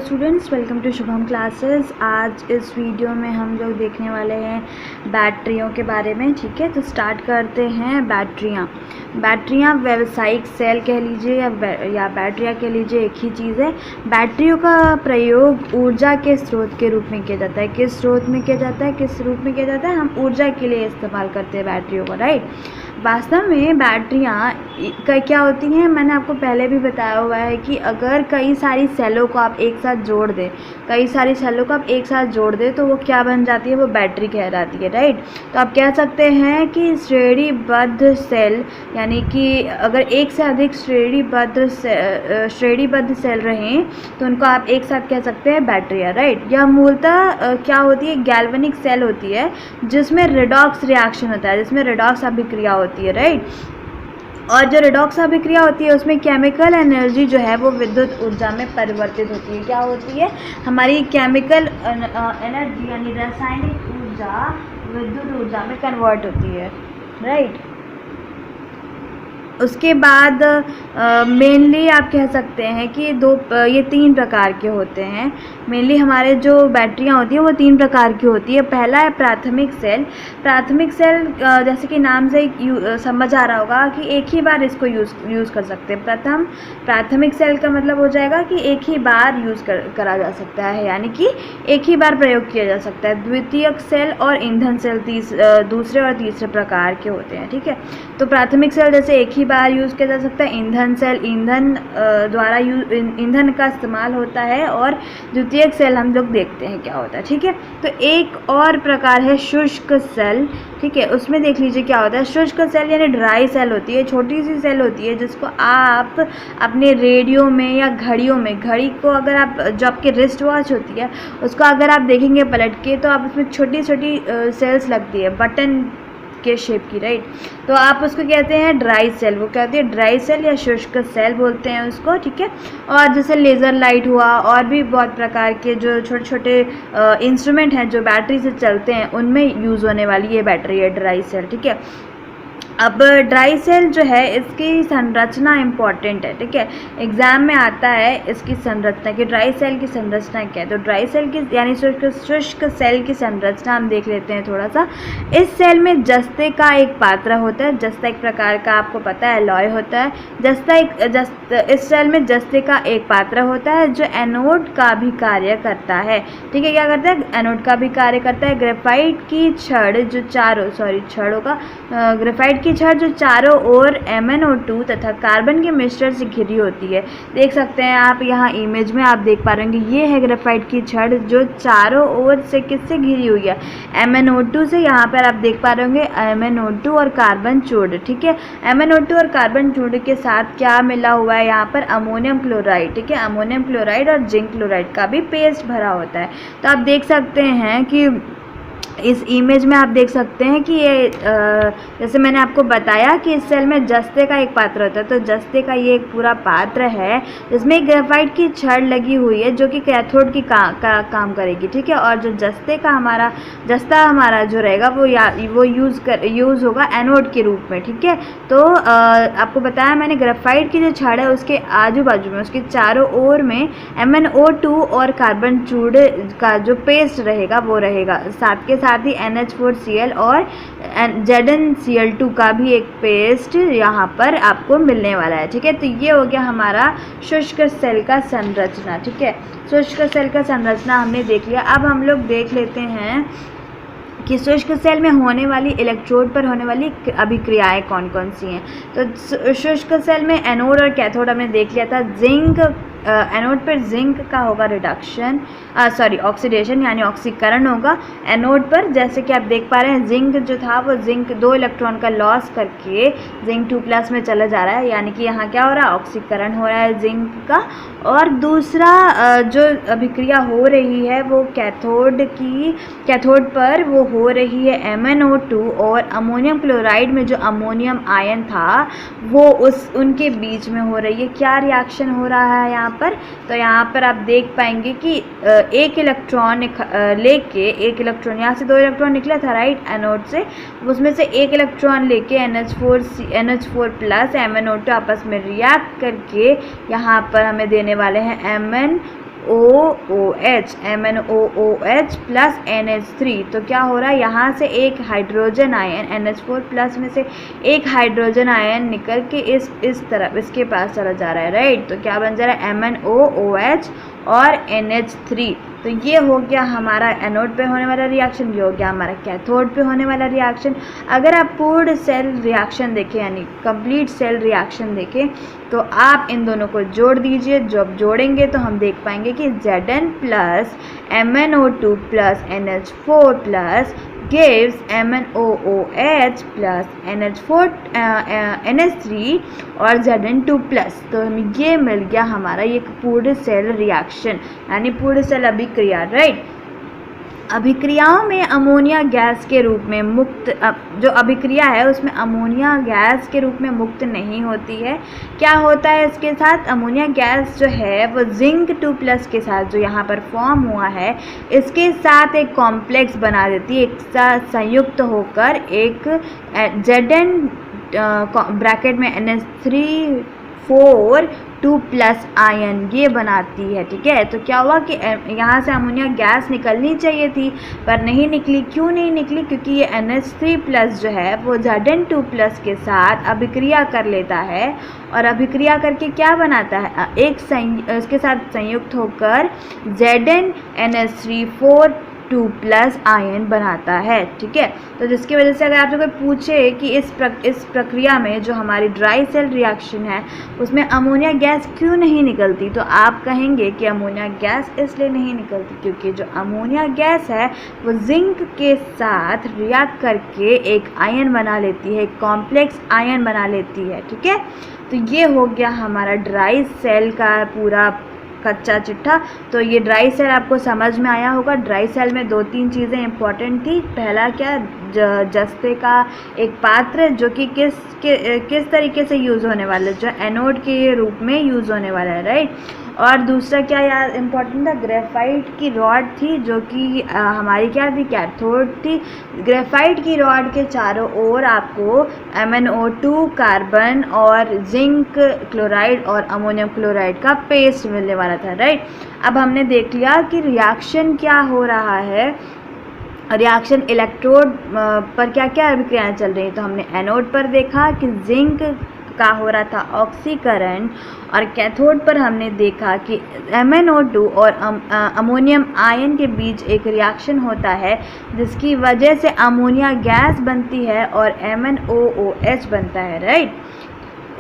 Students, welcome to Shubham classes. आज इस video में हम लोग देखने वाले हैं बैटरियों के बारे में। ठीक है, तो स्टार्ट करते हैं। बैटरियाँ व्यावसायिक सेल कह लीजिए या बैटरियाँ कह लीजिए, एक ही चीज़ है। बैटरियों का प्रयोग ऊर्जा के स्रोत के रूप में किया जाता है। किस स्रोत में किया जाता है, किस रूप में किया जाता है? हम ऊर्जा के लिए इस्तेमाल करते हैं बैटरियों को, राइट। वास्तव में बैटरियाँ क्या होती हैं, मैंने आपको पहले भी बताया हुआ है कि अगर कई सारी सेलों को आप एक साथ जोड़ दें, तो वो क्या बन जाती है, वो बैटरी कहलाती है, राइट। तो आप कह सकते हैं कि श्रेणीबद्ध सेल, यानी कि अगर एक से अधिक श्रेणीबद्ध सेल रहें तो उनको आप एक साथ कह सकते हैं बैटरियाँ, राइट। यह मूलतः क्या होती है, गैल्वेनिक सेल होती है जिसमें रिडॉक्स रिएक्शन होता है, जिसमें रिडॉक्स अभिक्रिया होती है, राइट। और जो रिडॉक्स अभिक्रिया होती है उसमें केमिकल एनर्जी जो है वो विद्युत ऊर्जा में परिवर्तित होती है। क्या होती है? हमारी केमिकल एनर्जी यानी रासायनिक ऊर्जा विद्युत ऊर्जा में कन्वर्ट होती है, राइट। उसके बाद मेनली आप कह सकते हैं कि ये तीन प्रकार के होते हैं। मेनली हमारे जो बैटरियां होती हैं वो तीन प्रकार की होती है। पहला है प्राथमिक सेल। जैसे कि नाम से समझ आ रहा होगा कि एक ही बार इसको यूज़ कर सकते हैं। प्राथमिक सेल का मतलब हो जाएगा कि एक ही बार करा जा सकता है, यानी कि एक ही बार प्रयोग किया जा सकता है। द्वितीयक सेल और ईंधन सेल दूसरे और तीसरे प्रकार के होते हैं। ठीक है, तो प्राथमिक सेल जैसे एक ही बार यूज़ किया जा सकता है। ईंधन सेल द्वारा ईंधन का इस्तेमाल होता है। और द्वितीयक सेल हम लोग देखते हैं क्या होता है। ठीक है, तो एक और प्रकार है शुष्क सेल। ठीक है, उसमें देख लीजिए क्या होता है। शुष्क सेल यानी ड्राई सेल होती है, छोटी सी सेल होती है जिसको आप अपने रेडियो में या घड़ी को अगर आप, जो आपके रिस्ट वॉच होती है उसको अगर आप देखेंगे पलट के, तो आप उसमें छोटी छोटी सेल्स लगती है बटन के शेप की, राइट। तो आप उसको कहते हैं ड्राई सेल, वो कहते हैं ड्राई सेल या शुष्क सेल बोलते हैं उसको। ठीक है, और जैसे लेज़र लाइट हुआ और भी बहुत प्रकार के जो छोटे छोटे इंस्ट्रूमेंट हैं जो बैटरी से चलते हैं उनमें यूज़ होने वाली ये बैटरी है ड्राई सेल। ठीक है, अब ड्राई सेल जो है इसकी संरचना इम्पॉर्टेंट है। ठीक है, एग्ज़ाम में आता है इसकी संरचना कि ड्राई सेल की संरचना क्या है। तो ड्राई सेल की यानी शुष्क सेल की संरचना हम देख लेते हैं थोड़ा सा। इस सेल में जस्ते का एक पात्र होता है। जस्ता एक प्रकार का, आपको पता है, अलॉय होता है। इस सेल में जस्ते का एक पात्र होता है जो एनोड का भी कार्य करता है। ठीक है, क्या करता है? एनोड का भी कार्य करता है। ग्रेफाइट की छड़ जो ग्रेफाइट की छड़ जो चारों ओर MnO2 तथा कार्बन के मिश्रण से घिरी होती है। देख सकते हैं आप यहाँ इमेज में, आप देख पा रहे होंगे, ये है ग्रेफाइट की छड़ जो चारों ओर से किससे घिरी हुई है? MnO2 से। यहाँ पर आप देख पा रहे होंगे MnO2 और कार्बन चूर्ण। ठीक है, MnO2 और कार्बन चूर्ण के साथ क्या मिला हुआ है यहाँ पर? Ammonium chloride. ठीक है, अमोनियम क्लोराइड और जिंक क्लोराइड का भी पेस्ट भरा होता है। तो आप देख सकते हैं कि इस इमेज में आप देख सकते हैं कि ये जैसे मैंने आपको बताया कि इस सेल में जस्ते का एक पात्र होता है। तो जस्ते का ये एक पूरा पात्र है जिसमें ग्रेफाइट की छड़ लगी हुई है जो कि कैथोड की काम करेगी। ठीक है, और जो जस्ता हमारा जो रहेगा वो यूज़ होगा एनोड के रूप में। ठीक है, तो आपको बताया मैंने, ग्रेफाइट की जो छड़ है उसके आजू बाजू में, उसके चारों ओर में MnO2 और कार्बन चूर्ण का जो पेस्ट रहेगा वो रहेगा। साथ ही NH4Cl और ZnCl2 का भी एक पेस्ट यहाँ पर आपको मिलने वाला है। ठीक है, तो ये हो गया हमारा शुष्क सेल का संरचना। ठीक है, शुष्क सेल का संरचना हमने देख लिया। अब हम लोग देख लेते हैं कि शुष्क सेल में होने वाली, इलेक्ट्रोड पर होने वाली अभिक्रियाएं कौन कौन सी हैं। तो शुष्क सेल में एनोड और कैथोड हमने देख लिया था। एनोड पर जिंक का होगा ऑक्सीडेशन यानी ऑक्सीकरण होगा। एनोड पर जैसे कि आप देख पा रहे हैं जिंक जो था वो 2 इलेक्ट्रॉन का लॉस करके जिंक 2+ में चला जा रहा है, यानी कि यहाँ क्या हो रहा है? ऑक्सीकरण हो रहा है जिंक का। और दूसरा जो अभिक्रिया हो रही है वो कैथोड पर वो हो रही है MnO2 और अमोनियम क्लोराइड में जो अमोनियम आयन था वो उनके बीच में हो रही है। क्या रिएक्शन हो रहा है यहाँ पर? तो यहाँ पर आप देख पाएंगे कि एक इलेक्ट्रॉन यहाँ से 2 इलेक्ट्रॉन निकला था, राइट, एनोड से। उसमें से एक इलेक्ट्रॉन लेके NH4+ MnO2 आपस में रिएक्ट करके यहाँ पर हमें देने वाले हैं OOH MnOOH प्लस NH3। तो क्या हो रहा है, यहाँ से एक हाइड्रोजन आयन NH4 प्लस में से एक हाइड्रोजन आयन निकल के इस तरफ इसके पास चला जा रहा है, राइट। तो क्या बन जा रहा है, MnOOH और NH3। तो ये हो गया हमारा एनोड पे होने वाला रिएक्शन, ये हो गया हमारा कैथोड पे होने वाला रिएक्शन। अगर आप पूर्ण सेल रिएक्शन देखें यानी कंप्लीट सेल रिएक्शन देखें तो आप इन दोनों को जोड़ दीजिए। जब जोड़ेंगे तो हम देख पाएंगे कि Zn plus MnO2 plus NH4 plus gives MnOOH plus NH4 NH3 और Zn2 प्लस। तो ये मिल गया हमारा ये पूर्ण सेल रिएक्शन यानी पूर्ण सेल अभिक्रिया, राइट। अभिक्रियाओं में अमोनिया गैस के रूप में मुक्त जो अभिक्रिया है उसमें अमोनिया गैस के रूप में मुक्त नहीं होती है। क्या होता है इसके साथ, अमोनिया गैस जो है वो जिंक 2+ के साथ जो यहाँ पर फॉर्म हुआ है इसके साथ एक कॉम्प्लेक्स बना देती है, एक साथ संयुक्त होकर एक Zn ब्रैकेट में NH3 2+ आयन ये बनाती है, ठीक है। तो क्या हुआ कि यहाँ से अमोनिया गैस निकलनी चाहिए थी पर नहीं निकली। क्यों नहीं निकली, क्योंकि ये NH3+ जो है वो Zn2+ के साथ अभिक्रिया कर लेता है और अभिक्रिया करके क्या बनाता है, इसके साथ संयुक्त होकर Zn NH3 2+ आयन बनाता है, ठीक है। तो जिसकी वजह से अगर आपसे कोई पूछे कि इस प्रक्रिया में जो हमारी ड्राई सेल रिएक्शन है उसमें अमोनिया गैस क्यों नहीं निकलती, तो आप कहेंगे कि अमोनिया गैस इसलिए नहीं निकलती क्योंकि जो अमोनिया गैस है वो जिंक के साथ रिएक्ट करके एक आयन बना लेती है, एक कॉम्प्लेक्स आयन बना लेती है, ठीक है। तो ये हो गया हमारा ड्राई सेल का पूरा कच्चा चिट्ठा। तो ये ड्राई सेल आपको समझ में आया होगा। ड्राई सेल में 2-3 चीज़ें इंपॉर्टेंट थी। पहला क्या, जस्ते का एक पात्र जो कि किस तरीके से यूज़ होने वाला है, जो एनोड के रूप में यूज़ होने वाला है, राइट। और दूसरा क्या यार इम्पोर्टेंट था, ग्रेफाइट की रॉड थी जो कि हमारी क्या थी, कैथोड थी। ग्रेफाइट की रॉड के चारों ओर आपको MnO2 कार्बन और जिंक क्लोराइड और अमोनियम क्लोराइड का पेस्ट मिलने वाला था, राइट। अब हमने देख लिया कि रिएक्शन क्या हो रहा है, रिएक्शन इलेक्ट्रोड पर क्या क्या अभिक्रियाएं चल रही हैं। तो हमने एनोड पर देखा कि जिंक का हो रहा था ऑक्सीकरण और कैथोड पर हमने देखा कि MnO2 और अमोनियम आयन के बीच एक रिएक्शन होता है जिसकी वजह से अमोनिया गैस बनती है और MnOOH बनता है, राइट।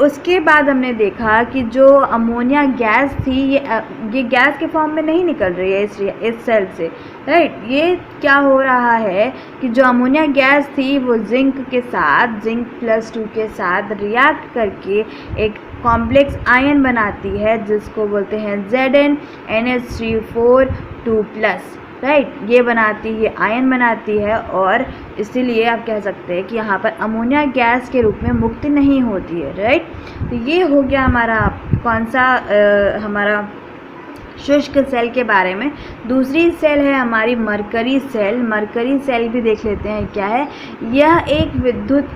उसके बाद हमने देखा कि जो अमोनिया गैस थी ये गैस के फॉर्म में नहीं निकल रही है इस सेल से, राइट। ये क्या हो रहा है कि जो अमोनिया गैस थी वो जिंक +2 के साथ रिएक्ट करके एक कॉम्प्लेक्स आयन बनाती है जिसको बोलते हैं Zn NH3 2+, राइट। ये बनाती है, आयन बनाती है और इसीलिए आप कह सकते हैं कि यहाँ पर अमोनिया गैस के रूप में मुक्ति नहीं होती है, राइट। तो ये हो गया हमारा कौन सा हमारा शुष्क सेल के बारे में। दूसरी सेल है हमारी मरकरी सेल। मरकरी सेल भी देख लेते हैं क्या है। यह एक विद्युत की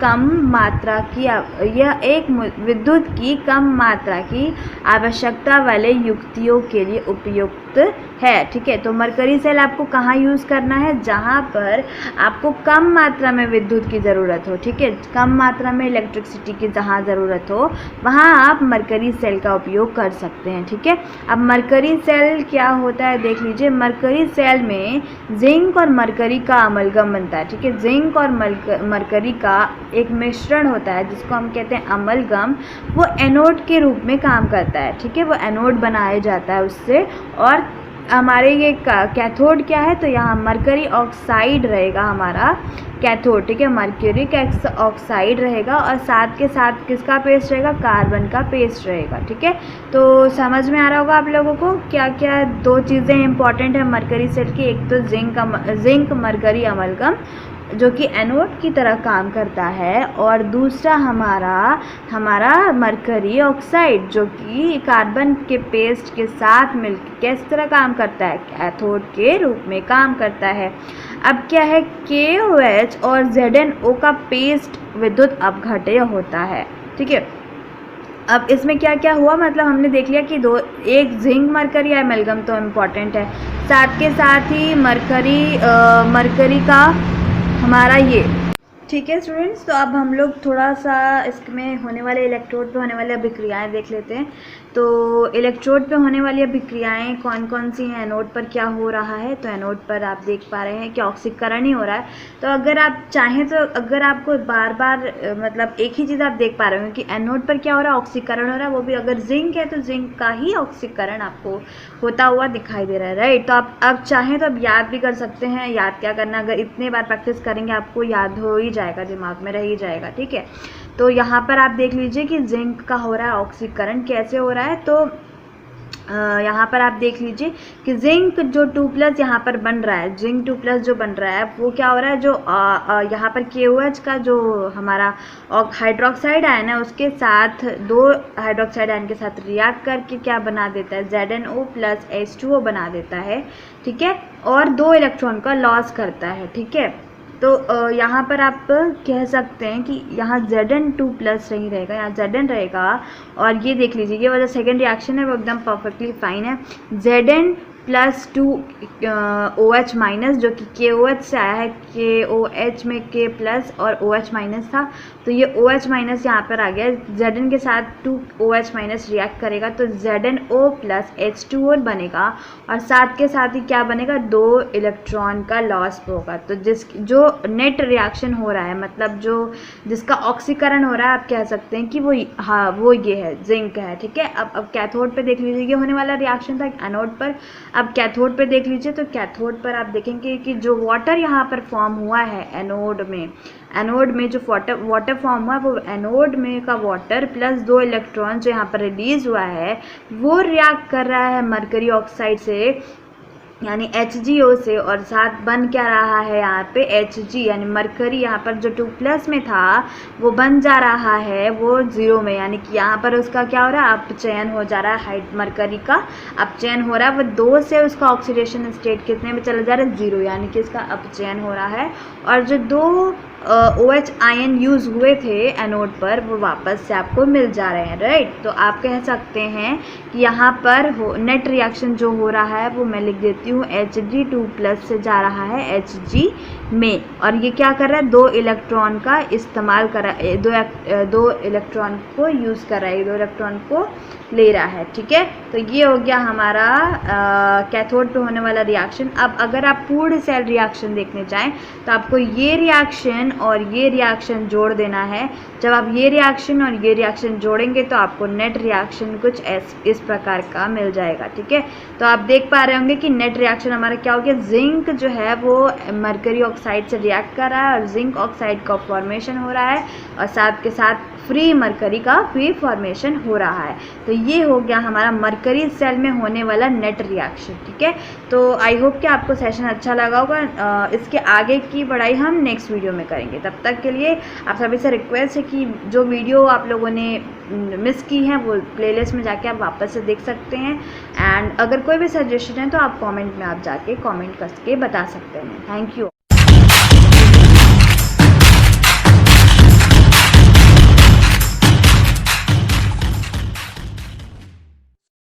कम मात्रा की आवश्यकता वाले युक्तियों के लिए उपयुक्त है, ठीक है। तो मरकरी सेल आपको कहाँ यूज़ करना है, जहाँ पर आपको कम मात्रा में विद्युत की ज़रूरत हो, ठीक है। कम मात्रा में इलेक्ट्रिसिटी की जहाँ ज़रूरत हो वहाँ आप मरकरी सेल का उपयोग कर सकते हैं, ठीक है। अब मरकरी सेल क्या होता है देख लीजिए। मरकरी सेल में जिंक और मरकरी का अमलगम बनता है, ठीक है। जिंक और मरकरी का एक मिश्रण होता है जिसको हम कहते हैं अमलगम। वो एनोड के रूप में काम करता है, ठीक है। वो एनोड बनाया जाता है उससे। और हमारे ये कैथोड क्या है, तो यहाँ मरकरी ऑक्साइड रहेगा हमारा कैथोड, ठीक है। मर्क्यूरी का ऑक्साइड रहेगा और साथ के साथ किसका पेस्ट रहेगा, कार्बन का पेस्ट रहेगा, ठीक है। तो समझ में आ रहा होगा आप लोगों को क्या क्या 2 चीज़ें इंपॉर्टेंट है मरकरी सेल की। एक तो जिंक मरकरी अमलगम जो कि एनोड की तरह काम करता है और दूसरा हमारा मरकरी ऑक्साइड जो कि कार्बन के पेस्ट के साथ मिलकर किस तरह काम करता है, कैथोड के रूप में काम करता है। अब क्या है, KOH और ZnO का पेस्ट विद्युत अपघट्य होता है, ठीक है। अब इसमें क्या क्या हुआ, मतलब हमने देख लिया कि एक जिंक मरकरी एमलगम तो इम्पॉर्टेंट है, साथ के साथ ही मरकरी का हमारा ये, ठीक है स्टूडेंट्स। तो अब हम लोग थोड़ा सा इसमें होने वाले इलेक्ट्रोड पे होने वाली अभिक्रियाएं देख लेते हैं। तो इलेक्ट्रोड पे होने वाली अभिक्रियाएं कौन कौन सी हैं, एनोड पर क्या हो रहा है। तो एनोड पर आप देख पा रहे हैं कि ऑक्सीकरण ही हो रहा है। तो अगर आप चाहें तो अगर आपको बार बार मतलब एक ही चीज़ आप देख पा रहे हो कि एनोड पर क्या हो रहा है, ऑक्सीकरण हो रहा है, वो भी अगर जिंक है तो जिंक का ही ऑक्सीकरण आपको होता हुआ दिखाई दे रहा है, राइट। तो आप अब चाहें तो अब याद भी कर सकते हैं। याद क्या करना, अगर इतने बार प्रैक्टिस करेंगे आपको याद हो ही जाएगा, दिमाग में रह ही जाएगा, ठीक है। तो यहाँ पर आप देख लीजिए कि जिंक का हो रहा है ऑक्सीकरण, कैसे हो रहा है। तो यहाँ पर आप देख लीजिए कि जिंक जो 2+ यहाँ पर बन रहा है, जिंक 2+ जो बन रहा है वो क्या हो रहा है, जो यहाँ पर KOH का जो हमारा हाइड्रोक्साइड आयन है उसके साथ 2 हाइड्रोक्साइड आयन के साथ रिएक्ट करके क्या बना देता है, ZnO+ H2O बना देता है, ठीक है, और 2 इलेक्ट्रॉन का लॉस करता है, ठीक है। तो यहाँ पर आप कह सकते हैं कि यहाँ Zn2+ नहीं रहेगा, यहाँ Zn रहेगा। और ये देख लीजिए, ये वाला सेकेंड रिएक्शन है वो एकदम परफेक्टली फाइन है। Zn+2 OH- जो कि KOH से आया है, KOH में K+ और OH- था, तो ये OH- यहाँ पर आ गया। Zn के साथ 2 OH- रिएक्ट करेगा तो ZnO+ H2O बनेगा, और साथ के साथ ही क्या बनेगा, 2 इलेक्ट्रॉन का लॉस होगा। तो जो नेट रिएक्शन हो रहा है, मतलब जिसका ऑक्सीकरण हो रहा है, आप कह सकते हैं कि वो ये है, जिंक है, ठीक है। अब कैथोड पे देख लीजिए, ये होने वाला रिएक्शन था एनोड पर। अब कैथोड पे देख लीजिए, तो कैथोड पर आप देखेंगे कि जो वाटर यहाँ पर फॉर्म हुआ है एनोड में जो वाटर फॉर्म हुआ है, वो एनोड में का वाटर प्लस 2 इलेक्ट्रॉन जो यहाँ पर रिलीज हुआ है वो रिएक्ट कर रहा है मरकरी ऑक्साइड से, यानी HgO से, और साथ बन क्या रहा है यहाँ पे Hg, यानी मरकरी यहाँ पर जो 2+ में था वो बन जा रहा है वो 0 में, यानी कि यहाँ पर उसका क्या हो रहा है, अपचयन हो जा रहा है, मरकरी का अपचयन हो रहा है। वो 2 से उसका ऑक्सीडेशन स्टेट कितने में चला जा रहा है, 0, यानी कि इसका अपचयन हो रहा है। और जो 2 OH आयन यूज़ हुए थे एनोड पर वो वापस से आपको मिल जा रहे हैं, राइट। तो आप कह सकते हैं कि यहाँ पर नेट रिएक्शन जो हो रहा है वो मैं लिख देती हूँ, Hg2+ से जा रहा है Hg में, और ये क्या कर रहा है, 2 इलेक्ट्रॉन का इस्तेमाल कर रहा है, 2 इलेक्ट्रॉन को यूज़ कर रहा है, 2 इलेक्ट्रॉन को ले रहा है, ठीक है। तो ये हो गया हमारा कैथोड पे होने वाला रिएक्शन। अब अगर आप पूर्ण सेल रिएक्शन देखने चाहें तो आपको ये रिएक्शन और ये रिएक्शन जोड़ देना है। जब आप ये रिएक्शन और ये रिएक्शन जोड़ेंगे तो आपको नेट रिएक्शन कुछ इस प्रकार का मिल जाएगा, ठीक है। तो आप देख पा रहे होंगे कि नेट रिएक्शन हमारा क्या हो गया, जिंक जो है वो मरकरी ऑक्साइड से रिएक्ट कर रहा है और जिंक ऑक्साइड का फॉर्मेशन हो रहा है, और साथ के साथ फ्री मरकरी का फ्री फॉर्मेशन हो रहा है। तो ये हो गया हमारा मरकरी सेल में होने वाला नेट रिएक्शन, ठीक है। तो आई होप कि आपको सेशन अच्छा लगा होगा। इसके आगे की पढ़ाई हम नेक्स्ट वीडियो में करेंगे। तब तक के लिए आप सभी से रिक्वेस्ट है कि जो वीडियो आप लोगों ने मिस की हैं वो प्लेलिस्ट में जाके आप वापस से देख सकते हैं। एंड अगर कोई भी सजेशन है तो आप कमेंट में आप जाके कमेंट करके बता सकते हैं। Thank you.